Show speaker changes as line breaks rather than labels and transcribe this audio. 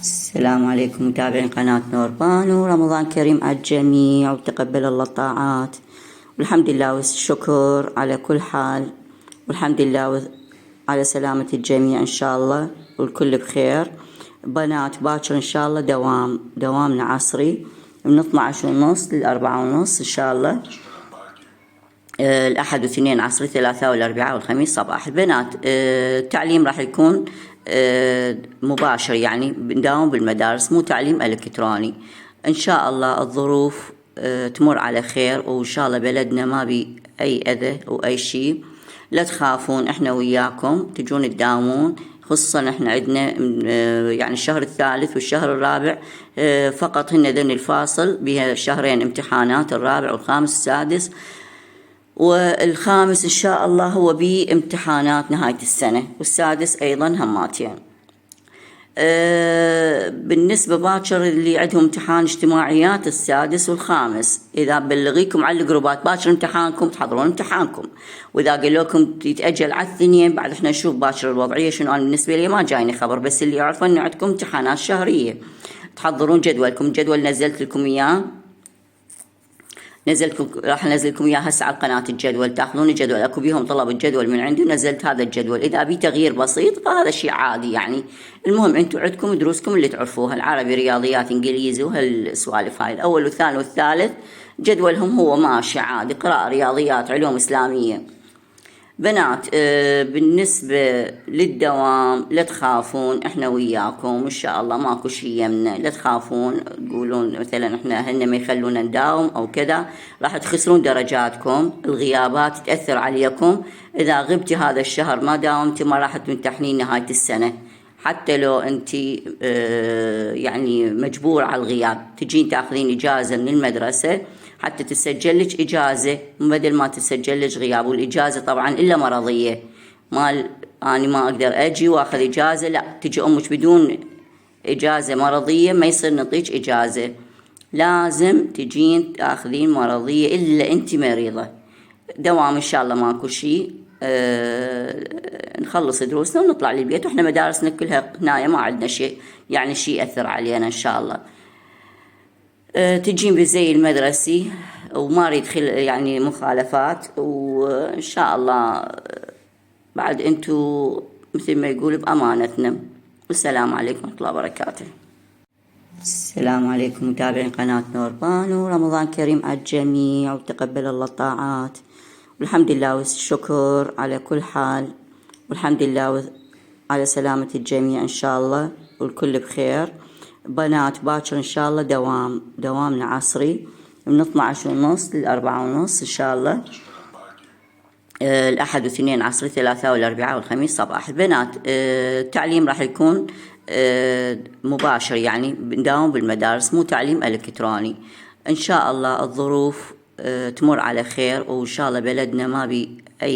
السلام عليكم متابعين قناة نور بانو. رمضان كريم على الجميع وتقبل الله الطاعات، والحمد لله والشكر على كل حال، والحمد لله على سلامة الجميع إن شاء الله، والكل بخير. بنات باكر إن شاء الله دوامنا عصري من 12:30 ل4:30 إن شاء الله. الأحد والاثنين عصري، ثلاثاء والأربعاء والخميس صباح. البنات التعليم راح يكون مباشر، يعني نداوم بالمدارس، مو تعليم إلكتروني إن شاء الله. الظروف تمر على خير، وإن شاء الله بلدنا ما بي أي أذى وأي شيء. لا تخافون، إحنا وياكم تجون تداومون، خصوصا إحنا عندنا يعني الشهر الثالث والشهر الرابع فقط هن ذن الفاصل بها شهرين امتحانات، الرابع والخامس والسادس، والخامس إن شاء الله هو بامتحانات نهاية السنة، والسادس أيضا هماتين. بالنسبة باكر اللي عندهم امتحان اجتماعيات السادس والخامس، إذا بلغيكم على الجروبات باكر امتحانكم تحضرون امتحانكم، وإذا قالوا لكم يتأجل على الاثنين بعد احنا نشوف باكر الوضعية شنو. أنا بالنسبة لي ما جايني خبر، بس اللي يعرفون إن عندكم امتحانات شهرية تحضرون جدولكم. الجدول نزلت لكم إياه، راح انزل لكم اياه هسه على القناه. الجدول تاخذون الجدول، اكو بيهم طلب الجدول من عندي، ونزلت هذا الجدول. اذا بي تغيير بسيط فهذا شيء عادي يعني. المهم انتم عندكم دروسكم اللي تعرفوها، العربي، رياضيات، انجليزي، وهالسوالف هاي. الاول والثاني والثالث جدولهم هو ماشي عادي، قراءه، رياضيات، علوم اسلاميه. بنات بالنسبة للدوام لا تخافون، احنا وياكم ان شاء الله، ماكو شي يمنا. لا تخافون تقولون مثلا احنا هن ما يخلونا نداوم او كذا، راح تخسرون درجاتكم، الغيابات تأثر عليكم. اذا غبتي هذا الشهر ما داومتي ما راح تمتحنين نهاية السنة، حتى لو انت يعني مجبور على الغياب، تجين تاخذين اجازة من المدرسة حتى تسجل لك إجازة، بدل ما تسجل لك غياب. والإجازة طبعا إلا مرضية، أنا ما أقدر أجي وأخذ إجازة، لا، تجي أمك بدون إجازة مرضية ما يصير نعطيك إجازة، لازم تجين تاخذين مرضية إلا أنت مريضة. دوام إن شاء الله ماكو شيء، نخلص دروسنا ونطلع للبيت، وإحنا مدارسنا كلها هنايا، ما عندنا شيء يعني شيء يأثر علينا إن شاء الله. تجين بالزي المدرسي وما اريد يعني مخالفات، وان شاء الله بعد انتو مثل ما يقول بامانتنا. والسلام عليكم ورحمه الله وبركاته. السلام عليكم متابعين قناه نور بانو. رمضان كريم على الجميع وتقبل الله الطاعات، والحمد لله والشكر على كل حال، والحمد لله على سلامة الجميع إن شاء الله، والكل بخير. بنات باكر إن شاء الله دوامنا عصري من 12:30 ل4:30 إن شاء الله. الأحد والاثنين عصري، ثلاثاء والأربعاء والخميس صباح. البنات التعليم راح يكون مباشر، يعني نداوم بالمدارس، مو تعليم إلكتروني إن شاء الله. الظروف تمر على خير، وإن شاء الله بلدنا ما بي أي